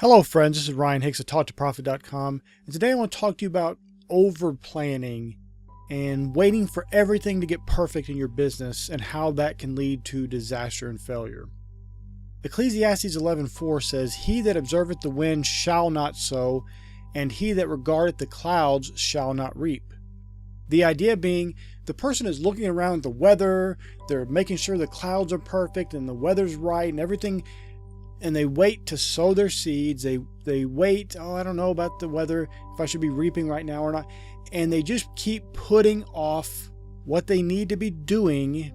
Hello friends, this is Ryan Hicks at TaughtToProfit.com, and today I want to talk to you about over planning and waiting for everything to get perfect in your business and how that can lead to disaster and failure. Ecclesiastes 11:4 says, "He that observeth the wind shall not sow, and he that regardeth the clouds shall not reap." The idea being, the person is looking around at the weather, they're making sure the clouds are perfect and the weather's right and everything, and they wait to sow their seeds. They wait, I don't know about the weather, if I should be reaping right now or not. And they just keep putting off what they need to be doing.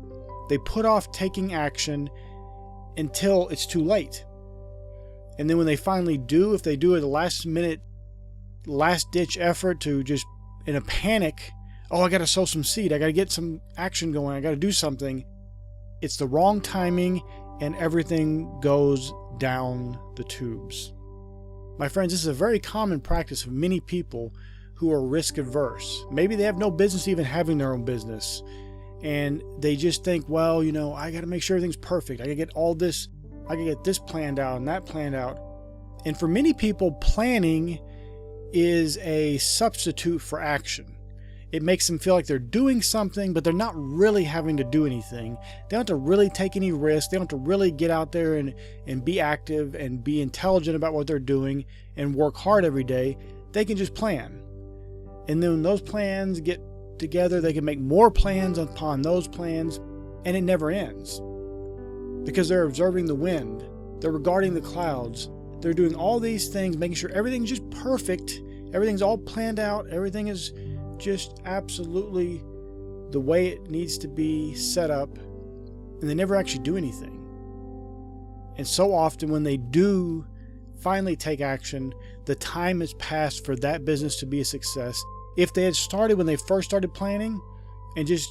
They put off taking action until it's too late. And then when they finally do, if they do it a last minute, last ditch effort to just in a panic, I got to sow some seed. I got to get some action going. I got to do something. It's the wrong timing and everything goes down the tubes. My friends, this is a very common practice of many people who are risk averse. Maybe they have no business even having their own business, and they just think, I got to make sure everything's perfect. I got to get all this, I got to get this planned out and that planned out. And for many people, planning is a substitute for action. It makes them feel like they're doing something, but they're not really having to do anything. They don't have to really take any risks. They don't have to really get out there and be active and be intelligent about what they're doing and work hard every day. They can just plan. And then when those plans get together, they can make more plans upon those plans, and it never ends. Because they're observing the wind. They're regarding the clouds. They're doing all these things, making sure everything's just perfect. Everything's all planned out. Everything is just absolutely the way it needs to be set up, and they never actually do anything. And so often when they do finally take action, the time has passed for that business to be a success. If they had started when they first started planning and just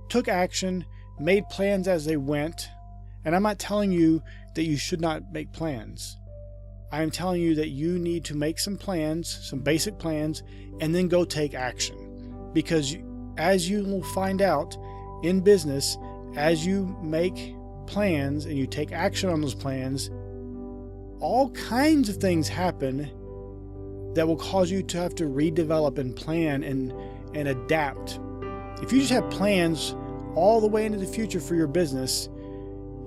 took action, made plans as they went, and I'm not telling you that you should not make plans. I am telling you that you need to make some plans, some basic plans, and then go take action. Because as you will find out in business, as you make plans and you take action on those plans, all kinds of things happen that will cause you to have to redevelop and plan and adapt. If you just have plans all the way into the future for your business,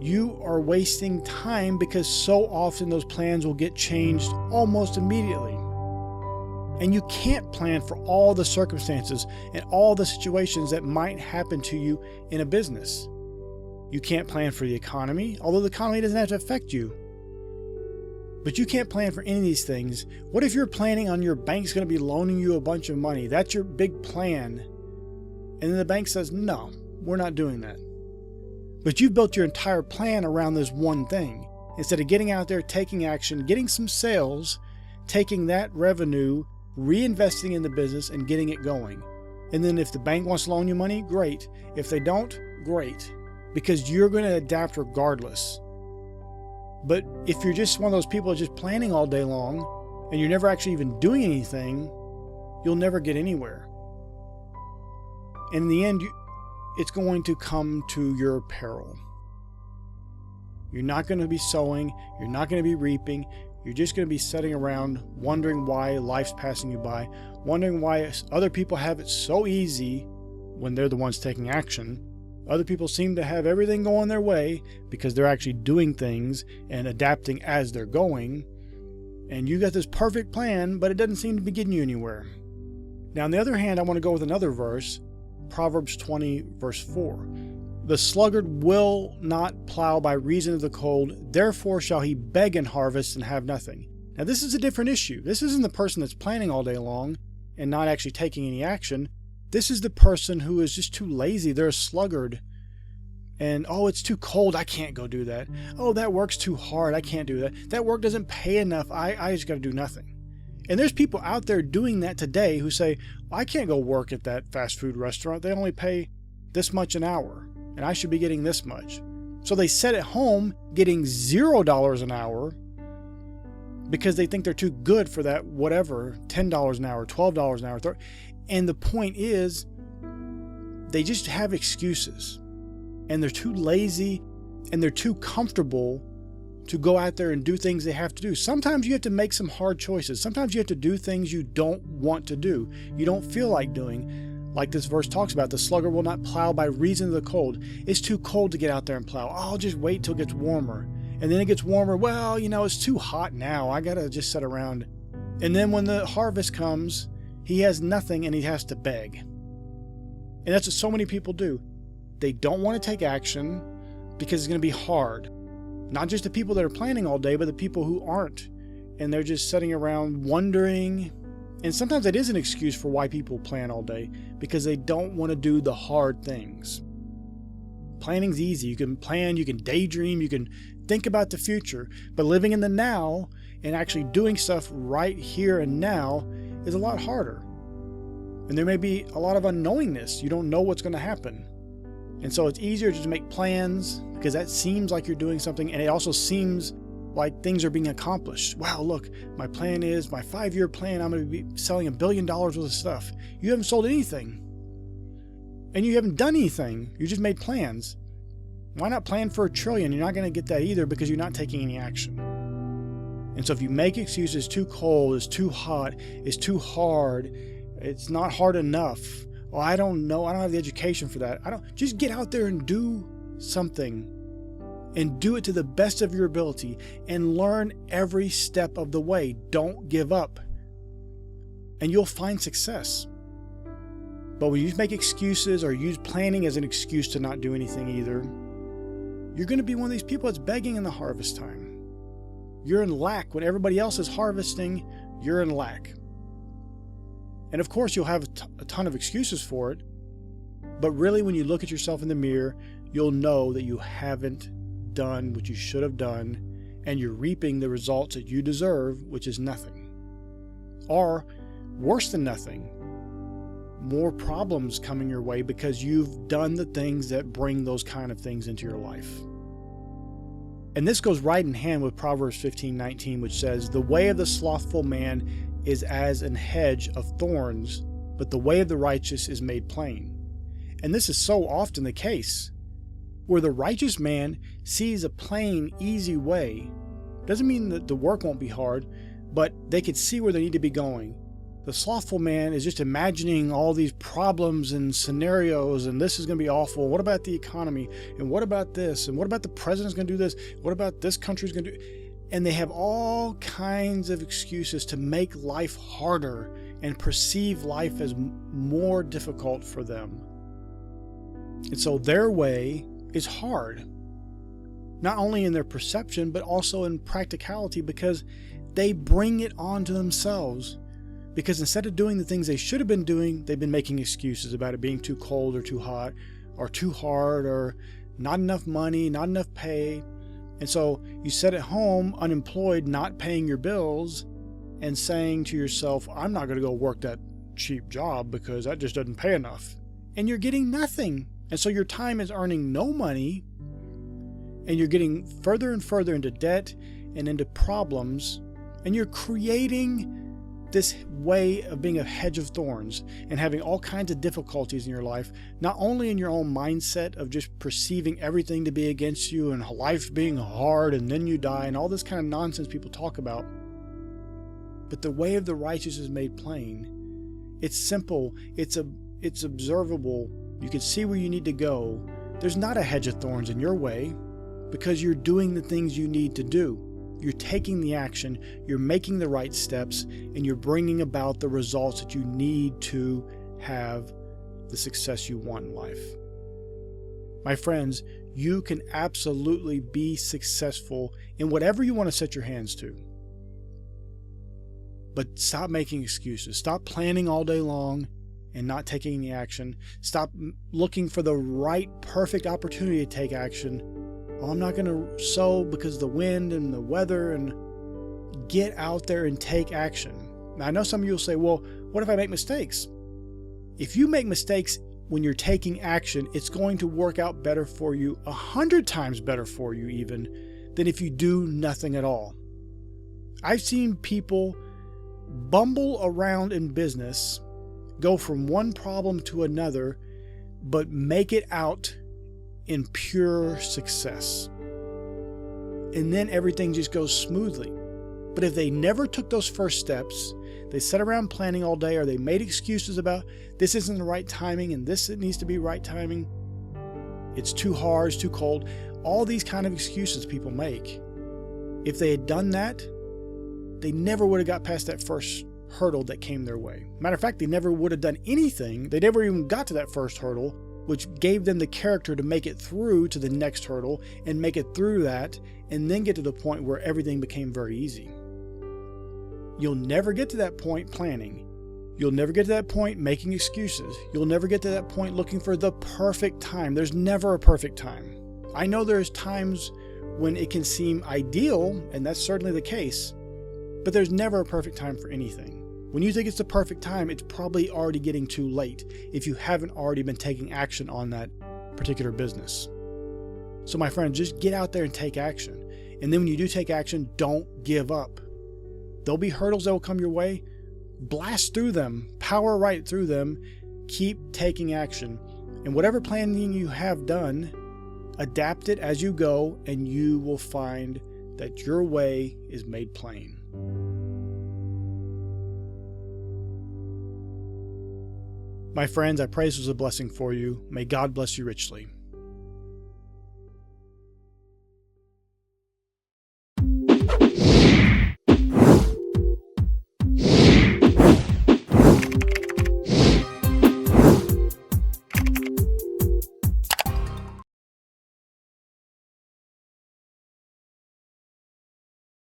you are wasting time, because so often those plans will get changed almost immediately. And you can't plan for all the circumstances and all the situations that might happen to you in a business. You can't plan for the economy, although the economy doesn't have to affect you. But you can't plan for any of these things. What if you're planning on your bank's going to be loaning you a bunch of money? That's your big plan. And then the bank says, no, we're not doing that. But you've built your entire plan around this one thing. Instead of getting out there, taking action, getting some sales, taking that revenue, reinvesting in the business and getting it going. And then if the bank wants to loan you money, great. If they don't, great. Because you're going to adapt regardless. But if you're just one of those people just planning all day long and you're never actually even doing anything, you'll never get anywhere. And in the end, it's going to come to your peril. You're not going to be sowing. You're not going to be reaping. You're just going to be sitting around wondering why life's passing you by, wondering why other people have it so easy when they're the ones taking action. Other people seem to have everything going their way because they're actually doing things and adapting as they're going. And you got this perfect plan, but it doesn't seem to be getting you anywhere. Now, on the other hand, I want to go with another verse, Proverbs 20, verse 4. The sluggard will not plow by reason of the cold, therefore shall he beg in harvest and have nothing. Now, this is a different issue. This isn't the person that's planning all day long and not actually taking any action. This is the person who is just too lazy. They're a sluggard. And, it's too cold. I can't go do that. That work's too hard. I can't do that. That work doesn't pay enough. I just got to do nothing. And there's people out there doing that today who say, I can't go work at that fast food restaurant. They only pay this much an hour, and I should be getting this much. So they sit at home getting $0 an hour because they think they're too good for that whatever, $10 an hour, $12 an hour. And the point is, they just have excuses. And they're too lazy and they're too comfortable to go out there and do things they have to do. Sometimes you have to make some hard choices. Sometimes you have to do things you don't want to do, you don't feel like doing. Like this verse talks about, the sluggard will not plow by reason of the cold. It's too cold to get out there and plow. I'll just wait till it gets warmer. And then it gets warmer. Well, it's too hot now. I got to just sit around. And then when the harvest comes, he has nothing and he has to beg. And that's what so many people do. They don't want to take action because it's going to be hard. Not just the people that are planning all day, but the people who aren't. And they're just sitting around wondering. And sometimes it is an excuse for why people plan all day, because they don't want to do the hard things. Planning's easy. You can plan, you can daydream, you can think about the future, but living in the now and actually doing stuff right here and now is a lot harder. And there may be a lot of unknowingness. You don't know what's going to happen. And so it's easier to just make plans because that seems like you're doing something, and it also seems like things are being accomplished. Wow, look, my plan is, my 5-year plan, I'm going to be selling $1 billion worth of stuff. You haven't sold anything. And you haven't done anything. You just made plans. Why not plan for $1 trillion? You're not going to get that either because you're not taking any action. And so if you make excuses, it's too cold, it's too hot, it's too hard, it's not hard enough. Oh, I don't know. I don't have the education for that. Just get out there and do something. And do it to the best of your ability and learn every step of the way. Don't give up. And you'll find success. But when you make excuses or use planning as an excuse to not do anything either, you're going to be one of these people that's begging in the harvest time. You're in lack. When everybody else is harvesting, you're in lack. And of course, you'll have a ton of excuses for it. But really, when you look at yourself in the mirror, you'll know that you haven't done what you should have done, and you're reaping the results that you deserve, which is nothing. Or worse than nothing, more problems coming your way because you've done the things that bring those kind of things into your life. And this goes right in hand with Proverbs 15:19, which says, "The way of the slothful man is as an hedge of thorns, but the way of the righteous is made plain." And this is so often the case, where the righteous man sees a plain, easy way. Doesn't mean that the work won't be hard, but they can see where they need to be going. The slothful man is just imagining all these problems and scenarios, and this is going to be awful. What about the economy? And what about this? And what about the president's going to do this? What about this country's going to do? And they have all kinds of excuses to make life harder and perceive life as more difficult for them. And so their way is hard, not only in their perception, but also in practicality, because they bring it onto themselves. Because instead of doing the things they should have been doing, they've been making excuses about it being too cold or too hot or too hard or not enough money, not enough pay. And so you sit at home unemployed, not paying your bills, and saying to yourself, I'm not going to go work that cheap job because that just doesn't pay enough. And you're getting nothing. And so your time is earning no money, and you're getting further and further into debt and into problems, and you're creating this way of being a hedge of thorns and having all kinds of difficulties in your life, not only in your own mindset of just perceiving everything to be against you and life being hard and then you die and all this kind of nonsense people talk about, but the way of the righteous is made plain. It's simple. It's observable. You can see where you need to go. There's not a hedge of thorns in your way because you're doing the things you need to do. You're taking the action, you're making the right steps, and you're bringing about the results that you need to have the success you want in life. My friends, you can absolutely be successful in whatever you want to set your hands to. But stop making excuses. Stop planning all day long and not taking any action. Stop looking for the right, perfect opportunity to take action. Oh, I'm not going to sow because of the wind and the weather. And get out there and take action. Now, I know some of you will say, well, what if I make mistakes? If you make mistakes when you're taking action, it's going to work out better for you, 100 times better for you even, than if you do nothing at all. I've seen people bumble around in business, go from one problem to another, but make it out in pure success. and then everything just goes smoothly. But if they never took those first steps, they sat around planning all day, or they made excuses about this isn't the right timing and this needs to be right timing, it's too hard, it's too cold, all these kind of excuses people make. If they had done that, they never would have got past that first hurdle that came their way. Matter of fact, they never would have done anything. They never even got to that first hurdle, which gave them the character to make it through to the next hurdle and make it through that, and then get to the point where everything became very easy. You'll never get to that point planning. You'll never get to that point making excuses. You'll never get to that point looking for the perfect time. There's never a perfect time. I know there's times when it can seem ideal, and that's certainly the case, but there's never a perfect time for anything. When you think it's the perfect time, it's probably already getting too late if you haven't already been taking action on that particular business. So my friend, just get out there and take action. And then when you do take action, don't give up. There'll be hurdles that will come your way. Blast through them, power right through them, keep taking action. And whatever planning you have done, adapt it as you go, and you will find that your way is made plain. My friends, I pray this was a blessing for you. May God bless you richly.